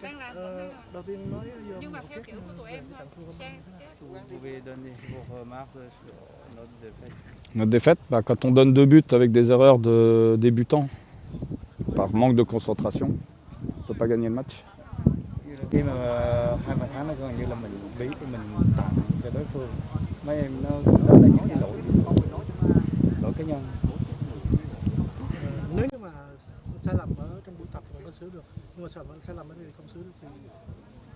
Đang làm vẫn đang làm. Đầu tiên nói Nhưng mà theo kiểu của tụi em thôi. Vous pouvez donner vos remarques sur notre défaite. Notre défaite, bah, quand on donne 2 buts avec des erreurs de débutants, par manque de concentration, on ne peut pas gagner le match. Khi mà hai bàn thắng nó gần như là mình bí thì mình tặng cho đối phương. Mấy em nó là những cái lỗi cá nhân. Nếu như mà sai lầm ở trong buổi tập thì có sửa được, nhưng mà sai lầm ở đây thì không sửa được thì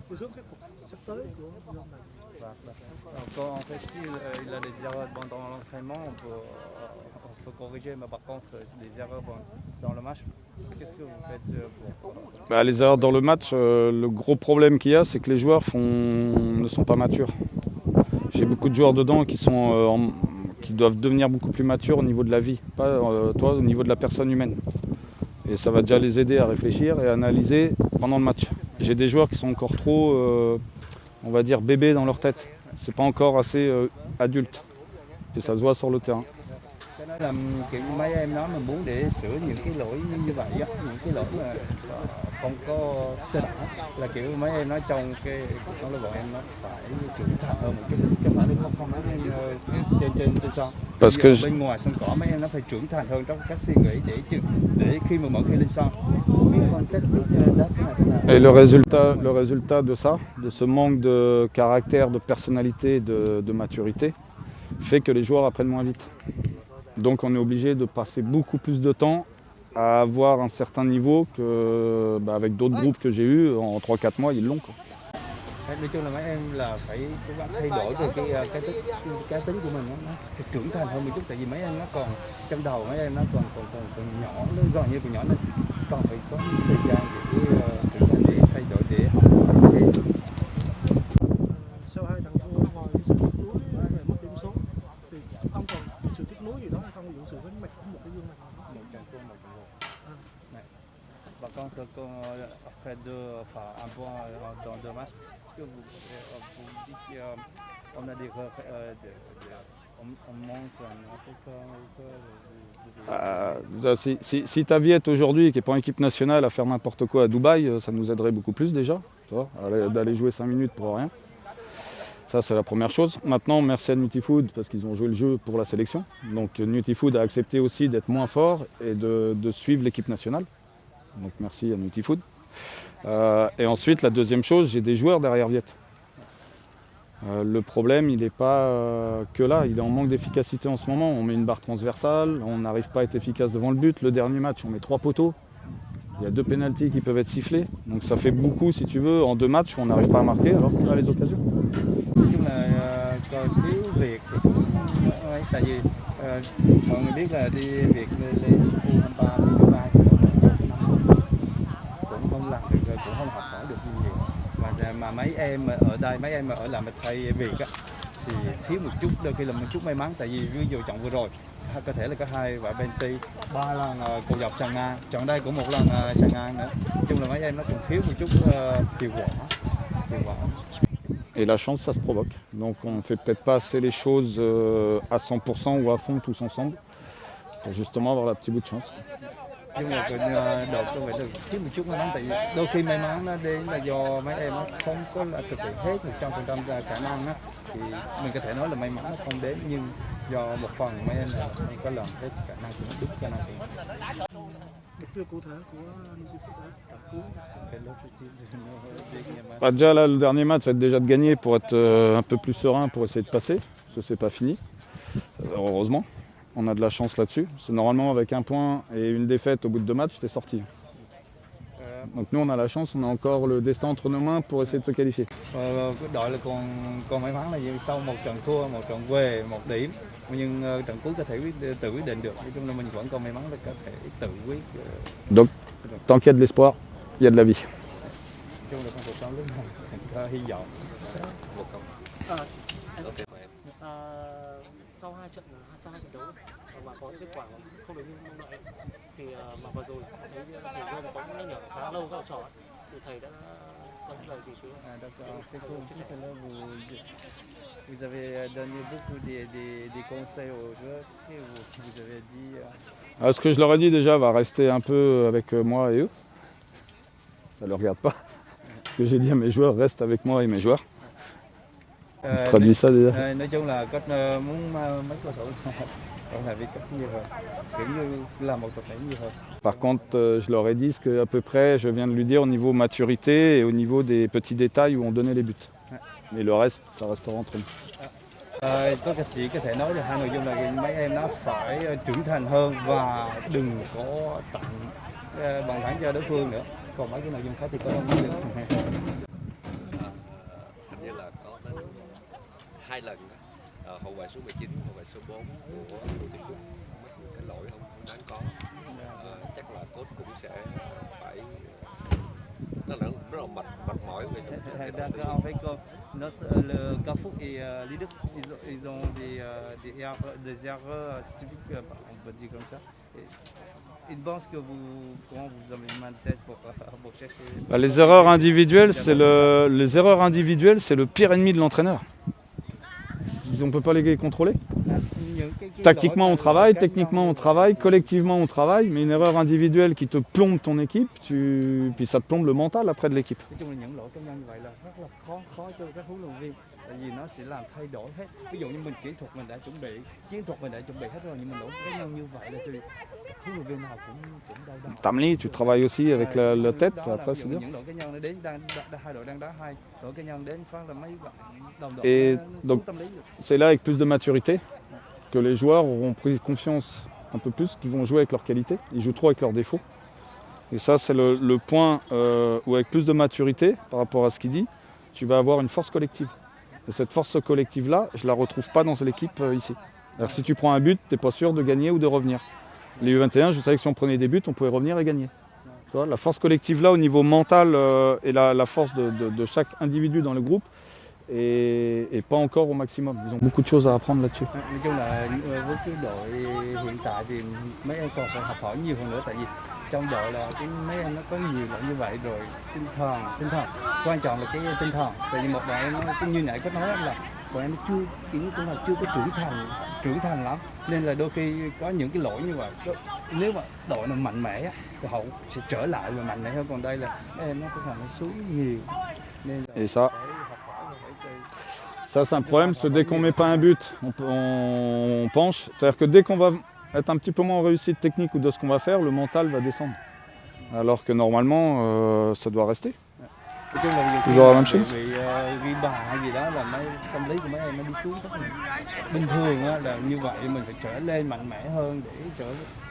cái hướng khắc phục sắp tới của ông này. Quand en fait si il a des erreurs pendant l'entraînement, on peut corriger, mais par contre des erreurs dans le match, qu'est-ce que vous faites pour Bah, les erreurs dans le match, le gros problème qu'il y a, c'est que les joueurs ne sont pas matures. J'ai beaucoup de joueurs dedans qui doivent devenir beaucoup plus matures au niveau de la vie, pas au niveau de la personne humaine. Et ça va déjà les aider à réfléchir et à analyser pendant le match. J'ai des joueurs qui sont encore trop, on va dire, bébés dans leur tête. C'est pas encore assez adulte. Et ça se voit sur le terrain. Cái đó là kiểu mấy em nói mình muốn để sửa những cái lỗi như vậy á, những cái lỗi mà không có sơ đẳng, là kiểu mấy em nói trong cái cuộc sống là bọn em nó phải trưởng thành hơn một chút, chứ không phải là không trên sân. Parce que bên ngoài sân cỏ mấy em nó phải trưởng thành hơn trong cách suy nghĩ để khi mà mỗi khi lên sân biết phân tích Et le résultat de ça, de ce manque de caractère, de personnalité, de maturité, fait que les joueurs apprennent moins vite. Donc on est obligé de passer beaucoup plus de temps à avoir un certain niveau que avec d'autres groupes que j'ai eus, en 3-4 mois, ils l'ont. Nói chung là mấy em là phải cố gắng thay đổi về cái tính của mình, nó phải trưởng thành hơn một chút, tại vì mấy em nó còn trong đầu mấy em nó còn nhỏ, nó gần như còn nhỏ nên còn phải có thời gian để trưởng thành, để thay đổi, để học. Sau hai trận thua, ngoài sự tiếc nuối về mất điểm số thì ông còn sự tiếc nuối gì đó hay không? Ví dụ sự vắng mặt của một cái gương mặt nào đó. Một trận thua, một trận thua. Par contre, après un point dans 2 matchs, est-ce que vous dites qu'on a on montre un autre Si ta vie est aujourd'hui, qui n'est pas en équipe nationale, à faire n'importe quoi à Dubaï, ça nous aiderait beaucoup plus déjà, d'aller jouer 5 minutes pour rien. Ça, c'est la première chose. Maintenant, merci à Nutifood parce qu'ils ont joué le jeu pour la sélection. Donc Nutifood a accepté aussi d'être moins fort et de suivre l'équipe nationale. Donc merci à Nutifood. Et ensuite, la deuxième chose, j'ai des joueurs derrière Viet. Le problème, il n'est pas que là, il est en manque d'efficacité en ce moment. On met une barre transversale, on n'arrive pas à être efficace devant le but. Le dernier match, on met 3 poteaux. Il y a 2 pénaltys qui peuvent être sifflés. Donc ça fait beaucoup, si tu veux, en 2 matchs où on n'arrive pas à marquer alors qu'on a les occasions. Nói chung là còn thiếu việc thì cũng tại vì mọi người biết là đi việc lên U23 cũng không làm được, cũng không học hỏi được nhiều, mà mấy em ở đây, mấy em ở làm thay việc á thì thiếu một chút, đôi khi là một chút may mắn, tại vì ví dụ trận vừa rồi có thể là có 2 quả penalty, 3 lần cầu dọc sàn ngang, trận đây cũng 1 lần sàn ngang nữa. Nói chung là mấy em nó còn thiếu một chút hiệu quả. Et la chance, ça se provoque. Donc on ne fait peut-être pas assez les choses à 100% ou à fond tous ensemble pour justement avoir la petite bout de chance. Nhưng mà đột có phải được thiếu một chút may mắn, tại vì đôi khi may mắn nó đến là do mấy em nó không có là thực hiện hết 100% khả năng á, thì mình có thể nói là may mắn nó không đến, nhưng do một phần mấy em là không có làm hết khả năng của đúng khả năng của mình. Mục tiêu cụ thể của Nutifood là cuối. Déjà là, le dernier match va être déjà de gagner pour être un peu plus serein, pour essayer de passer, parce que c'est pas fini. Heureusement, on a de la chance là-dessus. C'est normalement avec 1 point et une défaite au bout de 2 matchs, t'es sorti. Donc nous on a la chance, on a encore le destin entre nos mains pour essayer de se qualifier. Đội là còn may mắn là sau một trận thua, một trận về 1 điểm, nhưng trận cuối có thể tự quyết định được. Nói chung là mình vẫn còn may mắn là có thể tự quyết. Donc tant qu'il y a de l'espoir, il y a de la vie. Nói chung là trong cuộc sống lúc nào có hy vọng. Sau hai trận đấu mà có những kết quả không được như mong đợi thì mà vừa rồi thấy thầy Dương có những nhắc nhở khá lâu các học trò thì thầy đã có những lời gì với Vous avez donné beaucoup des conseils aux joueurs. Vous avez dit. Ce que je leur ai dit déjà va rester un peu avec moi et eux. Ça ne le regarde pas. ce que j'ai dit à mes joueurs, reste avec moi et mes joueurs. Traduis ça déjà. Nói chung là coach muốn mấy cầu thủ còn là vì cách nhiều hơn, kiểu như là một tập thể nhiều hơn. Par contre, je leur ai dit ce qu'à peu près, je viens de lui dire au niveau maturité et au niveau des petits détails où on donnait les buts. Mais le reste, ça restera entre nous. Chỉ có thể nói là hai nội dung là mấy em nó phải trưởng thành hơn và đừng có tặng bàn thắng cho đối phương nữa. Còn mấy cái nội dung khác thì có không được. Hình như là có đến 2 lần hậu vệ số 19, hậu vệ số 4 của đội tuyển Trung mắc một cái lỗi không đáng có. Chắc là coach cũng sẽ phải nó rất là mệt mỏi về trong cái En fait, le Carrefour et Lidl, ils ont des erreurs statistiques, on peut dire comme ça. Ils pensent que comment vous avez une main de tête pour chercher. Bah, les erreurs individuelles, c'est le pire ennemi de l'entraîneur. On ne peut pas les contrôler. Tactiquement on travaille, techniquement on travaille, collectivement on travaille, mais une erreur individuelle qui te plombe ton équipe, puis ça te plombe le mental après de l'équipe. Nói chung là những lỗi cá nhân như vậy là rất là khó cho các huấn luyện viên, tại vì nó sẽ làm thay đổi hết. Ví dụ như mình kỹ thuật mình đã chuẩn bị, chiến thuật mình đã chuẩn bị hết rồi, nhưng mình lỗi cá nhân như vậy là thì huấn luyện viên nào cũng đau đầu. Tamli, tu travailles aussi avec la tête, après c'est dur. Những lỗi cá nhân nó đến hai đội đang đá hai, lỗi cá nhân đến phát là mấy bạn đồng đội. Et donc c'est là avec plus de maturité que les joueurs auront pris confiance un peu plus, qu'ils vont jouer avec leurs qualités, ils jouent trop avec leurs défauts. Et ça c'est le point où avec plus de maturité par rapport à ce qu'il dit, tu vas avoir une force collective. Et cette force collective-là, je ne la retrouve pas dans l'équipe ici. Alors, si tu prends un but, tu n'es pas sûr de gagner ou de revenir. Les U21, je savais que si on prenait des buts, on pouvait revenir et gagner. Tu vois, la force collective-là au niveau mental et la force de chaque individu dans le groupe et pas encore au maximum. Ils ont beaucoup de choses à apprendre là-dessus. Nói chung là với cái đội hiện tại thì mấy em còn phải học hỏi nhiều hơn nữa, tại vì trong đội là cái mấy em nó có nhiều loại như vậy rồi. Tinh thần quan trọng là cái tinh thần, tại vì một đội em nó như nãy có nói là bọn em chưa có trưởng thành lắm, nên là đôi khi có những cái lỗi như vậy. Nếu mà đội nào mạnh mẽ thì họ sẽ trở lại và mạnh mẽ hơn, còn đây là mấy em nó có thể nó xuống nhiều nên là Et ça c'est un problème, parce que dès qu'on ne met pas un but, on penche. C'est-à-dire que dès qu'on va être un petit peu moins en réussite technique ou de ce qu'on va faire, le mental va descendre. Alors que normalement, ça doit rester. Toujours la même chose. Ghi bàn hay gì đó là tâm lý của mấy em nó đi xuống rất là bình thường á, là như vậy mình phải trở lên mạnh mẽ hơn để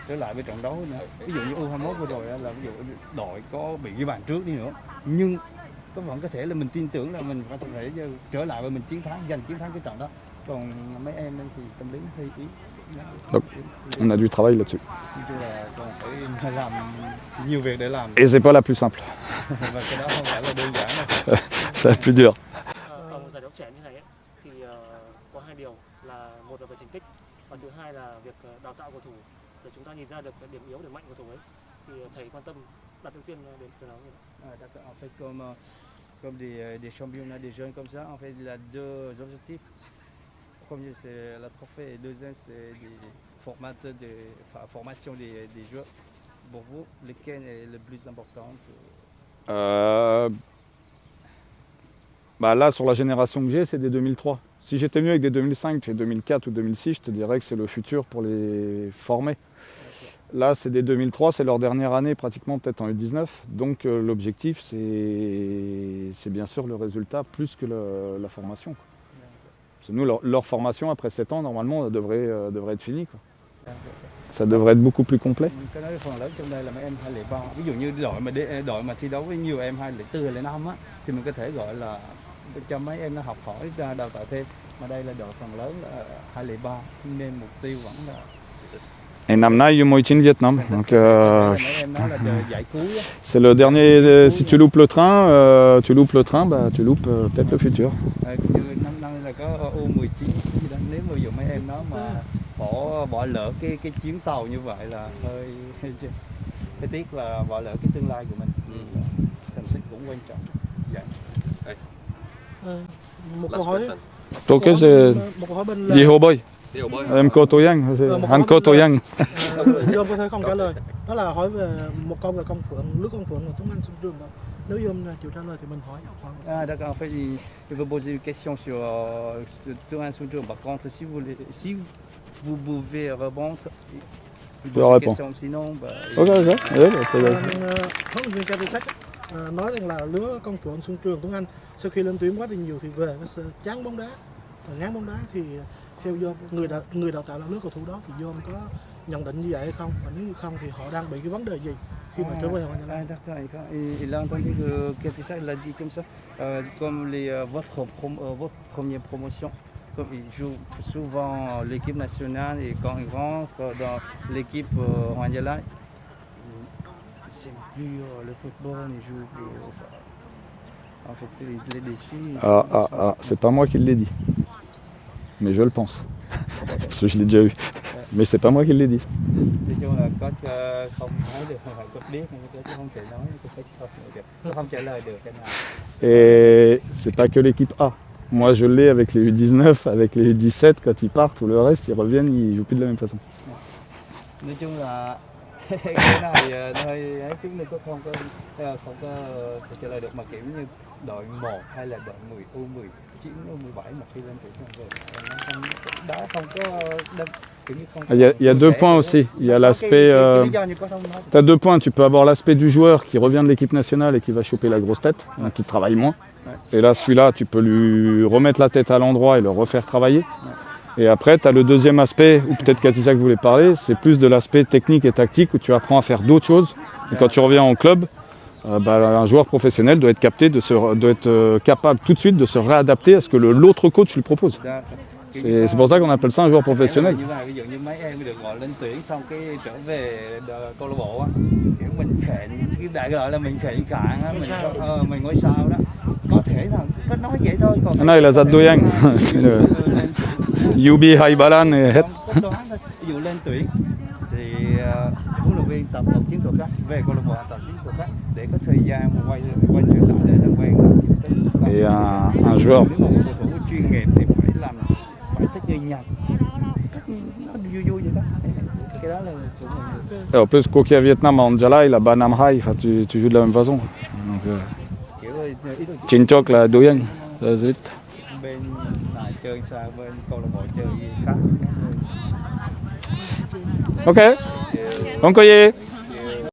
trở lại với trận đấu nữa. Ví dụ như U21 vừa rồi là ví dụ đội có bị ghi bàn trước đi nữa, nhưng vẫn có thể là mình tin tưởng là mình có thể trở lại và mình giành chiến thắng cái trận đó. Còn mấy em thì tâm lý hơi yếu. Donc, on a du travail là-dessus. Nói chung là còn phải làm nhiều việc để làm. Et c'est pas la plus simple. Và cái đó không phải là đơn giản đâu. C'est la plus dure. Ở một giải đấu trẻ như này ấy, thì có hai điều là một là về thành tích và thứ hai là việc đào tạo cầu thủ để chúng ta nhìn ra được điểm yếu, điểm mạnh của cầu thủ ấy. Thì thầy quan tâm đặt ưu tiên đến cái đó như vậy. D'accord. En fait, comme des championnats des jeunes comme ça, en fait, il y a deux objectifs. Premier, c'est la trophée et deuxième, c'est des formation des joueurs. Pour vous, lequel est le plus important Bah là, sur la génération que j'ai, c'est des 2003. Si j'étais venu avec des 2005, 2004 ou 2006, je te dirais que c'est le futur pour les former. Là, c'est des 2003, c'est leur dernière année pratiquement, peut-être en U19. Donc l'objectif, c'est bien sûr le résultat plus que la formation. Parce que nous, leur formation, après 7 ans, normalement, devrait être finie. Ça devrait être beaucoup plus complet. Cái nói phần lớn trong đây là mấy em 203. Ví dụ như đội mà thi đấu với nhiều em 204, 205 á, thì mình có thể gọi là cho mấy em nó học hỏi đào tạo thêm. Mà đây là đội phần lớn là 203, nên mục tiêu vẫn là. Et năm nay U19 Vietnam. Donc, mấy em nói là giải cuối á. C'est le dernier. Si tu loupes le train, bah, tu loupes peut-être le futur. Như năm nay là có U19 gì đó. Nếu mà ví dụ mấy em nó mà bỏ lỡ cái chuyến tàu như vậy là hơi tiếc, là bỏ lỡ cái tương lai của mình. Thành tích cũng quan trọng. Dạ. Một câu hỏi. Ok, c'est Một câu hỏi bên là Diego Boy. Em Cô Tô Giang, Han Cô Tô Giang. Ông có thể không trả lời. Đó là hỏi về một câu về Công Phượng, Lứa Công Phượng và Tuấn Anh Xuân Trường. Nếu như ông chịu trả lời thì mình hỏi. Ah, d'accord. En fait, il veut poser une question sur un Xuân Trường. Par contre, si vous pouvez répondre, il peux pose une répondre. question. Sinon, bah, Ok, ok. Ouais, bah, très bien. Huấn luyện viên Gary Sách nói rằng là lứa công phượng Xuân Trường Tuấn Anh sau khi lên tuyến quá là nhiều thì về cái sự chán bóng đá và ngán bóng đá, thì theo do người đào tạo là lứa cầu thủ đó thì do ông có nhận định như vậy hay không, và nếu như không thì họ đang bị cái vấn đề gì khi mà trở về Hoàng Gia Lai? d'accord. Il a entendu que Katisha l'a dit comme ça. Comme votre première promotion, comme il joue souvent l'équipe nationale et quand il rentre dans l'équipe Hoàng Gia Lai, c'est plus le football, il joue plus. En fait, il est déçu. C'est pas moi qui l'ai dit. Mais je le pense. Parce que je l'ai déjà eu. Mais c'est pas moi qui l'ai dit. Nói chung là coach không nói được, không phải coach biết, nhưng coach không thể nói, không trả lời được cái nào. Et c'est pas que l'équipe A. Moi je l'ai avec les U19, avec les U17, quand ils partent ou le reste, ils reviennent, ils jouent plus de la même façon. Nói chung là cái này nó hơi ấy, chứ nên không có thể trả lời được, mà kiểu như đội 1 hay là đội 10 U19 U17 mà khi lên tuyển không về nó không có kiểu như không có. Il y a deux points aussi. Il y a l'aspect. Lý do như có không nói. Tu as deux points. Tu peux avoir l'aspect du joueur qui revient de l'équipe nationale et qui va choper la grosse tête, donc qui travaille moins. Et là, celui-là, tu peux lui remettre la tête à l'endroit et le refaire travailler. Et après, tu as le deuxième aspect, ou peut-être Katisha que voulait parler, c'est plus de l'aspect technique et tactique où tu apprends à faire d'autres choses. Et quand tu reviens en club, un joueur professionnel doit être capable tout de suite de se réadapter à ce que l'autre coach lui propose. C'est pour ça qu'on appelle ça un joueur professionnel. Ví dụ như mấy em được gọi lên tuyển xong cái trở về câu lạc bộ á, kiểu mình khệnh, cái đại gọi là mình khệnh cạn á, mình ngôi sao đó. Có thể là có nói vậy thôi, còn Là Zat Doyang, c'est le Yubi Haibalan et Het. có đoán thôi. Ví dụ lên tuyển thì huấn luyện viên tập một chiến thuật khác, về câu lạc bộ tập chiến thuật khác để có thời gian mà quay trở lại để làm quen. Et un joueur. Nếu mà một cầu thủ chuyên nghiệp thì phải thích nghi nhanh, nó vui vậy đó. Cái đó là chủ mình. Et en plus, Kokia Vietnam à Anjala, il a Banam Hai, enfin, tu joues de la même façon. Donc, Kiểu ý đồ Chinchok là Doyang, ça c'est vite. bên này chơi sao, bên câu lạc bộ chơi khác. Ok, donc